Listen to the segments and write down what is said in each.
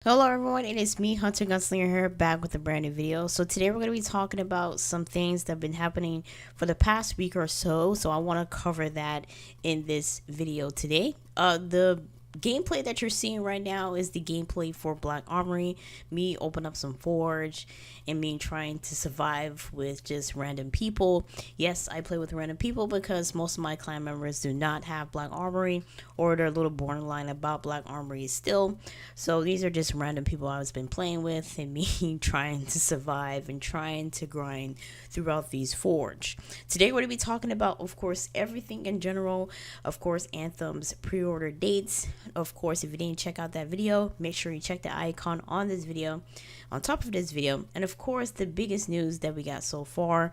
Hello everyone, it is me, Hunter Gunslinger here, back with a brand new video. So today we're going to be talking about some things that have been happening for the past week or so. So I want to cover that in this video today. The gameplay that you're seeing right now is the gameplay for Black Armory. Me open up some Forge and me trying to survive with just random people. Yes, I play with random people because most of my clan members do not have Black Armory, or they're a little borderline about Black Armory still. So these are just random people I've been playing with and me trying to survive and trying to grind throughout these Forge. Today we're going to be talking about, of course, everything in general. Of course, Anthem's pre-order dates. Of course, if you didn't check out that video, make sure you check the icon on this video, on top of this video. And of course, the biggest news that we got so far,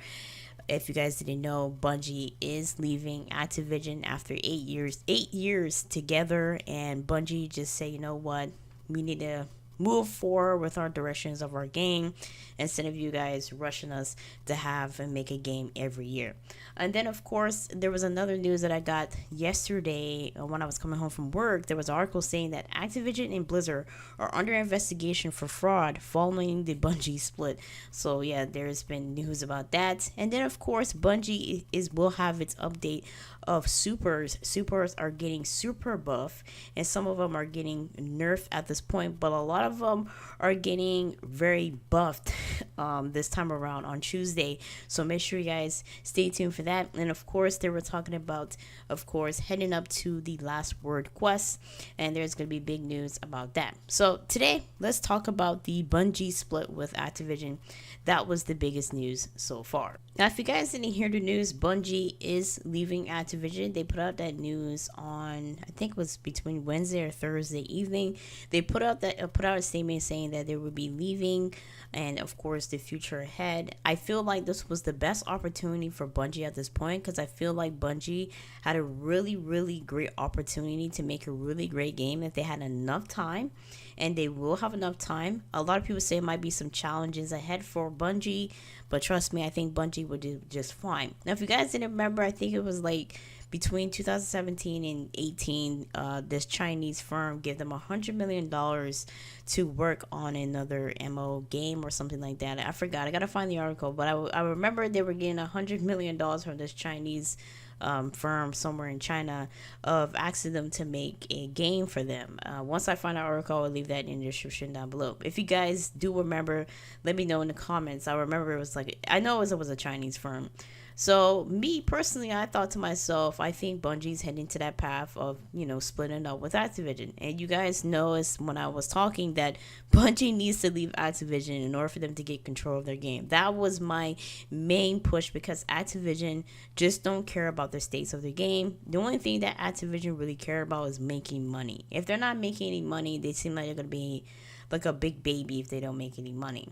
if you guys didn't know, Bungie is leaving Activision after 8 years together, and Bungie just say, you know what, we need to move forward with our directions of our game instead of you guys rushing us to have and make a game every year. And then of course there was another news that I got yesterday when I was coming home from work. There was an article saying that Activision and Blizzard are under investigation for fraud following the Bungie split. So yeah, there's been news about that. And then of course Bungie will have its update of supers. Supers are getting super buff, and some of them are getting nerfed at this point, but a lot of them are getting very buffed this time around on Tuesday. So make sure you guys stay tuned for that. And of course, they were talking about, of course, heading up to the Last Word quest, and there's going to be big news about that. So today, let's talk about the Bungie split with Activision. That was the biggest news so far. Now, if you guys didn't hear the news, Bungie is leaving Activision. They put out that news on, I think it was between Wednesday or Thursday evening. They put out a statement saying that they would be leaving, and of course the future ahead. I feel like this was the best opportunity for Bungie at this point, because I feel like Bungie had a really great opportunity to make a really great game if they had enough time, and they will have enough time. A lot of people say it might be some challenges ahead for Bungie, but trust me, I think Bungie would do just fine. Now, if you guys didn't remember, I think it was like between 2017 and 18, this Chinese firm gave them $100 million to work on another MO game or something like that. I forgot. I gotta find the article, but I remember they were getting $100 million from this Chinese firm somewhere in China of asking them to make a game for them. Once I find an article, I'll leave that in the description down below. If you guys do remember, let me know in the comments. I remember it was like, I know it was a Chinese firm. So me personally, I thought to myself, I think Bungie's heading to that path of, splitting up with Activision. And you guys know, as when I was talking, that Bungie needs to leave Activision in order for them to get control of their game. That was my main push, because Activision just don't care about the states of the game. The only thing that Activision really care about is making money. If they're not making any money, they seem like they're going to be like a big baby if they don't make any money.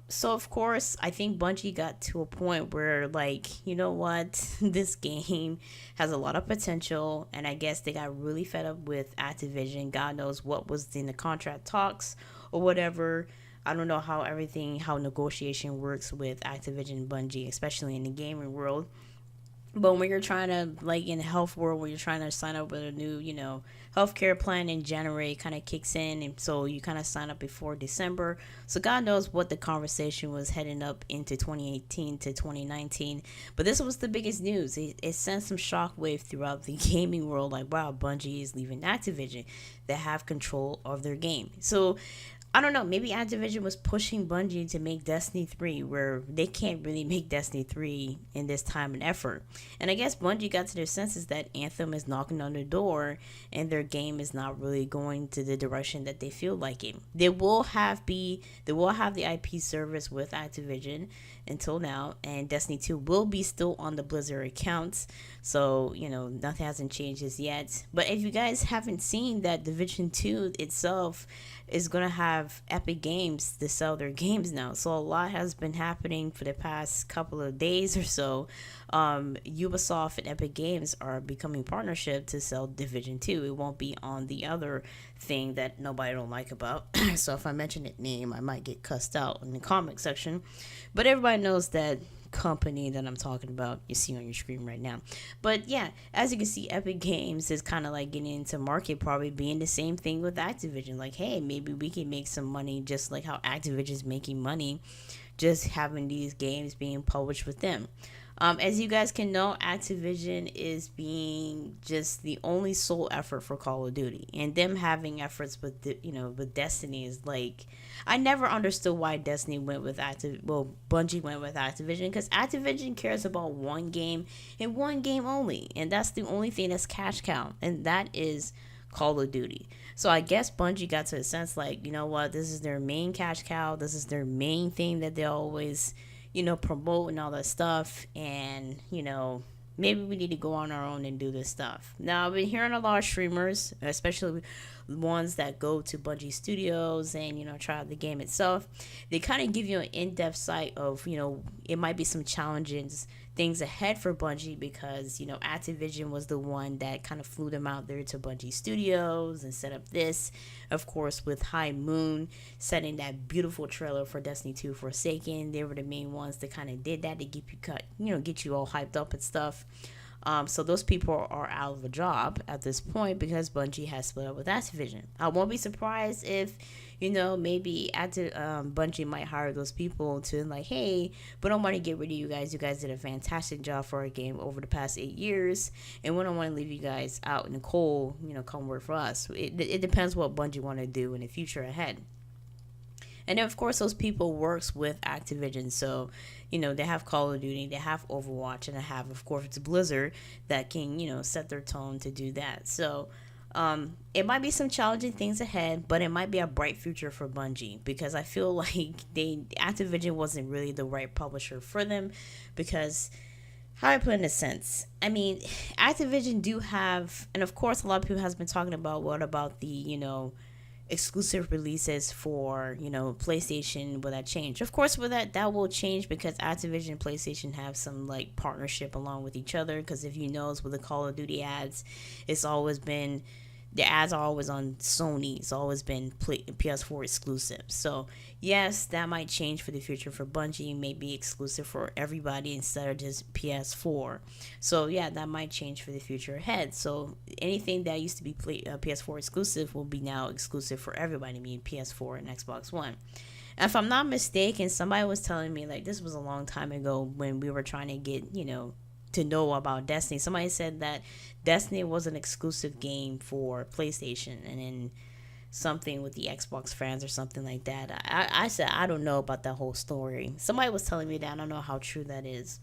So of course, I think Bungie got to a point where, like, you know what, this game has a lot of potential, and I guess they got really fed up with Activision. God knows what was in the contract talks or whatever. I don't know how negotiation works with Activision and Bungie, especially in the gaming world. But when you're trying to, like in the health world, when you're trying to sign up with a new, healthcare plan in January, it kind of kicks in. And so you kind of sign up before December. So God knows what the conversation was heading up into 2018 to 2019. But this was the biggest news. It sent some shockwave throughout the gaming world. Like, wow, Bungie is leaving Activision. They have control of their game. So I don't know, maybe Activision was pushing Bungie to make Destiny 3, where they can't really make Destiny 3 in this time and effort. And I guess Bungie got to their senses that Anthem is knocking on the door and their game is not really going to the direction that they feel like it. They will have the IP service with Activision until now, and Destiny 2 will be still on the Blizzard accounts. So, nothing hasn't changed as yet. But if you guys haven't seen that, Division 2 itself is going to have Epic Games to sell their games now. So a lot has been happening for the past couple of days or so. Ubisoft and Epic Games are becoming partnership to sell Division 2. It won't be on the other thing that nobody don't like about. So if I mention that name, I might get cussed out in the comment section. But everybody knows that company that I'm talking about you see on your screen right now. But yeah, as you can see, Epic Games is kind of like getting into market, probably being the same thing with Activision. Like, hey, maybe we can make some money just like how Activision is making money, just having these games being published with them. As you guys can know, Activision is being just the only sole effort for Call of Duty, and them having efforts with with Destiny is like, I never understood why Destiny went with Bungie went with Activision, because Activision cares about one game and one game only, and that's the only thing that's cash cow, and that is Call of Duty. So I guess Bungie got to a sense like, you know what, this is their main cash cow, this is their main thing that they always promote and all that stuff. And, maybe we need to go on our own and do this stuff. Now, I've been hearing a lot of streamers, especially ones that go to Bungie Studios and, try out the game itself. They kind of give you an in-depth sight of, it might be some challenges, things ahead for Bungie, because, Activision was the one that kind of flew them out there to Bungie Studios and set up this, of course, with High Moon setting that beautiful trailer for Destiny 2 Forsaken. They were the main ones that kind of did that to get you all hyped up and stuff. So those people are out of a job at this point because Bungie has split up with Activision. I won't be surprised if, maybe Bungie might hire those people to like, hey, we don't want to get rid of you guys. You guys did a fantastic job for our game over the past 8 years, and we don't want to leave you guys out in the cold. Come work for us. It depends what Bungie want to do in the future ahead. And then, of course, those people works with Activision. So, they have Call of Duty, they have Overwatch, and they have, of course, it's Blizzard that can, set their tone to do that. So, it might be some challenging things ahead, but it might be a bright future for Bungie, because I feel like Activision wasn't really the right publisher for them, because how I put in a sense, I mean, Activision do have, and of course, a lot of people has been talking about what about the, exclusive releases for PlayStation. Will that change? Of course, will that will change, because Activision and PlayStation have some like partnership along with each other. Because if you notice with the Call of Duty ads, it's always been, the ads are always on Sony. It's always been PS4 exclusive. So yes, that might change for the future for Bungie. Maybe exclusive for everybody instead of just PS4. So yeah, that might change for the future ahead. So anything that used to be PS4 exclusive will be now exclusive for everybody. I mean PS4 and Xbox One. And if I'm not mistaken, somebody was telling me, like, this was a long time ago when we were trying to get to know about Destiny. Somebody said that Destiny was an exclusive game for PlayStation, and then something with the Xbox fans or something like that. I said I don't know about that whole story. Somebody was telling me that. I don't know how true that is.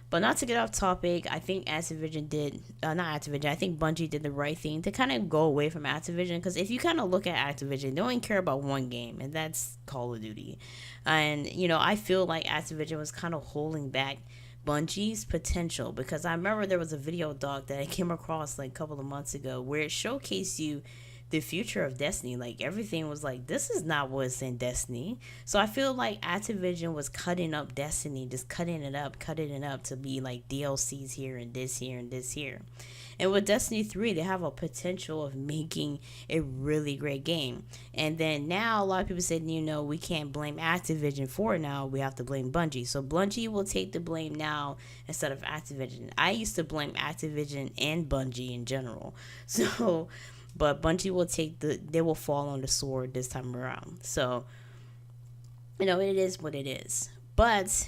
But not to get off topic, I think Activision did, not Activision, I think Bungie did the right thing to kind of go away from Activision. Because if you kind of look at Activision, they only care about one game, and that's Call of Duty. And, I feel like Activision was kind of holding back Bungie's potential, because I remember there was a video doc that I came across like a couple of months ago where it showcased you the future of Destiny. Like, everything was like, this is not what's in Destiny. So I feel like Activision was cutting up Destiny, just cutting it up to be like DLCs here and this here and this here. And with Destiny 3, they have a potential of making a really great game. And then now a lot of people said, we can't blame Activision for it now. We have to blame Bungie. So Bungie will take the blame now instead of Activision. I used to blame Activision and Bungie in general. So, but Bungie will they will fall on the sword this time around. So, it is what it is. But,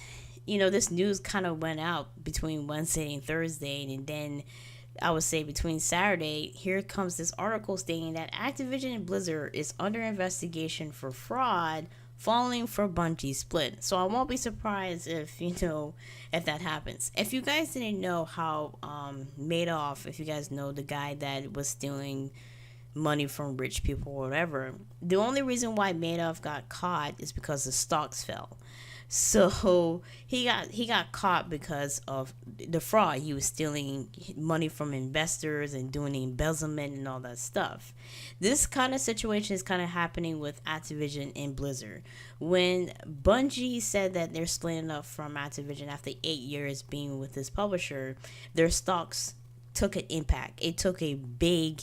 this news kind of went out between Wednesday and Thursday, and then I would say between Saturday, here comes this article stating that Activision and Blizzard is under investigation for fraud following for Bungie split. So I won't be surprised if, if that happens. If you guys didn't know how Madoff, if you guys know the guy that was stealing money from rich people or whatever, the only reason why Madoff got caught is because the stocks fell. So he got caught because of the fraud. He was stealing money from investors and doing embezzlement and all that stuff. This kind of situation is kind of happening with Activision and Blizzard. When Bungie said that they're splitting up from Activision after 8 years being with this publisher, their stocks took an impact. It took a big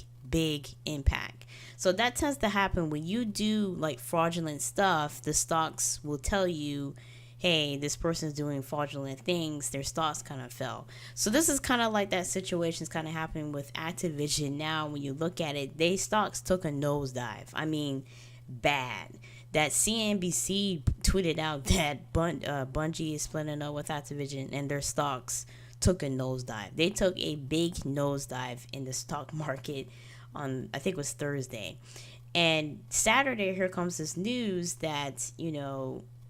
impact. So that tends to happen when you do like fraudulent stuff. The stocks will tell you, hey, this person's doing fraudulent things, their stocks kind of fell. So this is kind of like that situation is kind of happening with Activision now. When you look at it, they stocks took a nosedive. I mean, bad. That CNBC tweeted out that Bungie is splitting up with Activision, and their stocks took a nosedive. They took a big nosedive in the stock market on, I think it was Thursday. And Saturday, here comes this news that,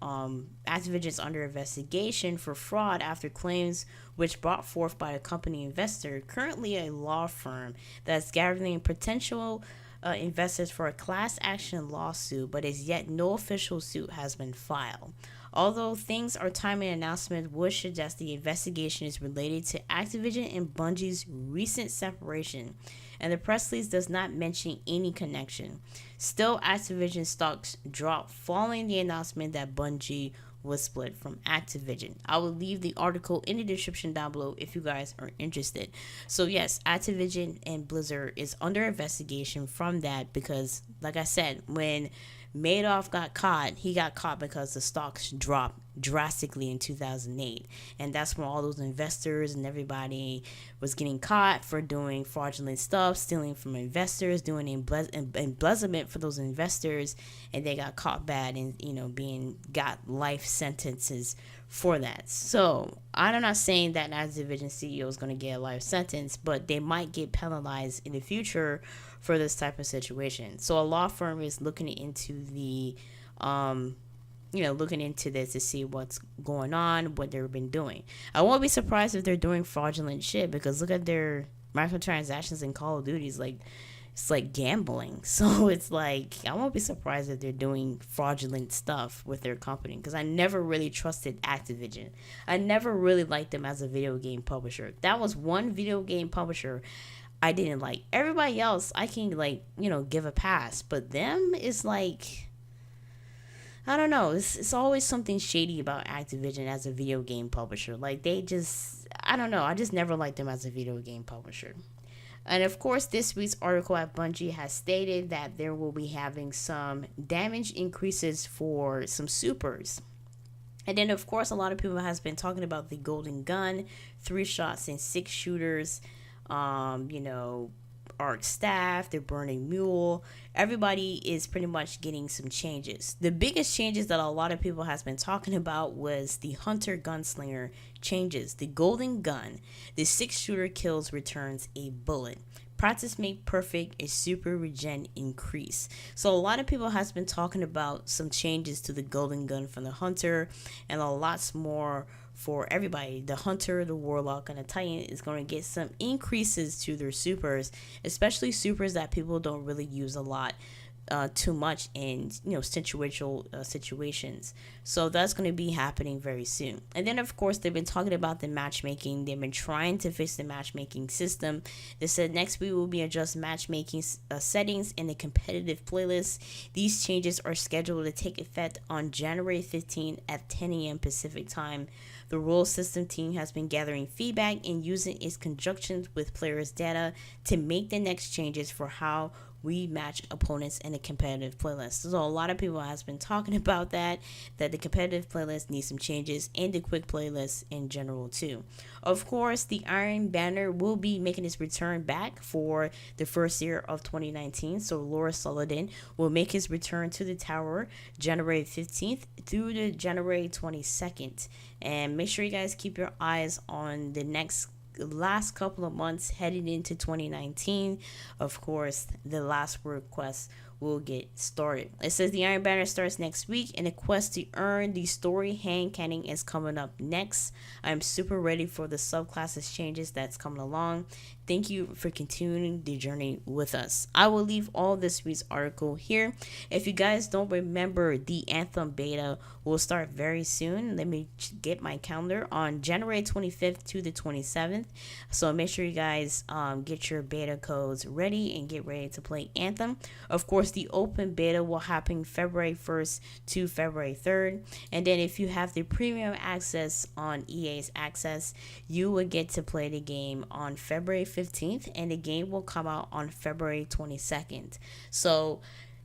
Activision is under investigation for fraud after claims which brought forth by a company investor, currently a law firm that's gathering potential investors for a class action lawsuit, but as yet no official suit has been filed. Although things are timing announcement would suggest the investigation is related to Activision and Bungie's recent separation, and the press release does not mention any connection. Still, Activision stocks dropped following the announcement that Bungie was split from Activision. I will leave the article in the description down below if you guys are interested. So yes, Activision and Blizzard is under investigation from that because, like I said, when Madoff got caught, he got caught because the stocks dropped drastically in 2008. And that's when all those investors and everybody was getting caught for doing fraudulent stuff, stealing from investors, doing embezzlement for those investors, and they got caught bad and, got life sentences for that. So I'm not saying that Activision CEO is going to get a life sentence, but they might get penalized in the future for this type of situation. So a law firm is looking into looking into this to see what's going on, what they've been doing. I won't be surprised if they're doing fraudulent shit because look at their microtransactions in Call of Duty. It's like gambling. So it's like, I won't be surprised if they're doing fraudulent stuff with their company because I never really trusted Activision. I never really liked them as a video game publisher. That was one video game publisher I didn't like. Everybody else I can give a pass, but them is like, I don't know. It's always something shady about Activision as a video game publisher. Like I don't know. I just never liked them as a video game publisher. And of course, this week's article at Bungie has stated that there will be having some damage increases for some supers. And then, of course, a lot of people has been talking about the golden gun, 3 shots and 6 shooters, Arc Staff, the Burning Mule. Everybody is pretty much getting some changes. The biggest changes that a lot of people has been talking about was the Hunter Gunslinger changes. The Golden Gun, the 6-shooter kills returns a bullet. Practice make perfect, a super regen increase. So a lot of people has been talking about some changes to the Golden Gun from the Hunter and a lots more for everybody. The Hunter, the Warlock, and the Titan is going to get some increases to their supers, especially supers that people don't really use a lot too much in situational situations. So that's going to be happening very soon. And then of course they've been talking about the matchmaking. They've been trying to fix the matchmaking system. They said next week will be adjust matchmaking settings in the competitive playlist. These changes are scheduled to take effect on January 15th at 10 a.m. Pacific time. The rule system team has been gathering feedback and using its conjunctions with players' data to make the next changes for how we match opponents in a competitive playlist. So a lot of people has been talking about that the competitive playlist needs some changes and the quick playlist in general too. Of course, the Iron Banner will be making its return back for the first year of 2019. So Laura Sullivan will make his return to the tower January 15th through the January 22nd. And make sure you guys keep your eyes on the last couple of months heading into 2019. Of course, the last word quest will get started. It says the Iron Banner starts next week and the quest to earn the story hand cannon is coming up next. I'm super ready for the subclasses changes that's coming along. Thank you for continuing the journey with us. I will leave all this week's article here. If you guys don't remember, the Anthem beta will start very soon. Let me get my calendar on January 25th to the 27th. So make sure you guys get your beta codes ready and get ready to play Anthem. Of course, the open beta will happen February 1st to February 3rd. And then if you have the premium access on EA's Access, you will get to play the game on February 15th, and the game will come out on February 22nd. So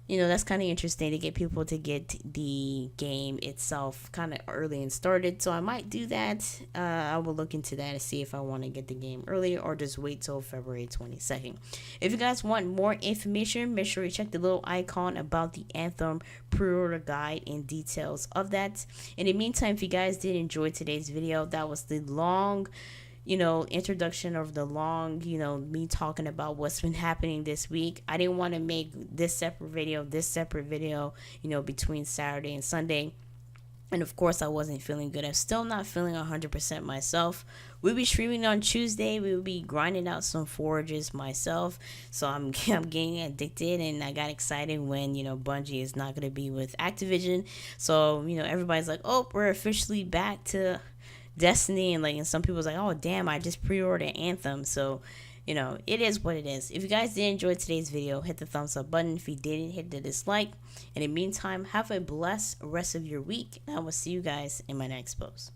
That's kind of interesting to get people to get the game itself kind of early and started. So I might do that. I will look into that and see if I want to get the game early or just wait till February 22nd. If you guys want more information, make sure you check the little icon about the Anthem pre-order guide and details of that. In the meantime, if you guys did enjoy today's video, that was the long introduction of the long, me talking about what's been happening this week. I didn't want to make this separate video, between Saturday and Sunday. And of course, I wasn't feeling good. I'm still not feeling 100% myself. We'll be streaming on Tuesday. We'll be grinding out some forages myself. So I'm getting addicted, and I got excited when, Bungie is not going to be with Activision. So, everybody's like, oh, we're officially back to Destiny, and some people's like, oh damn, I just pre-ordered Anthem. So it is what it is. If you guys did enjoy today's video, hit the thumbs up button. If you didn't, hit the dislike. In the meantime, have a blessed rest of your week, and I will see you guys in my next post.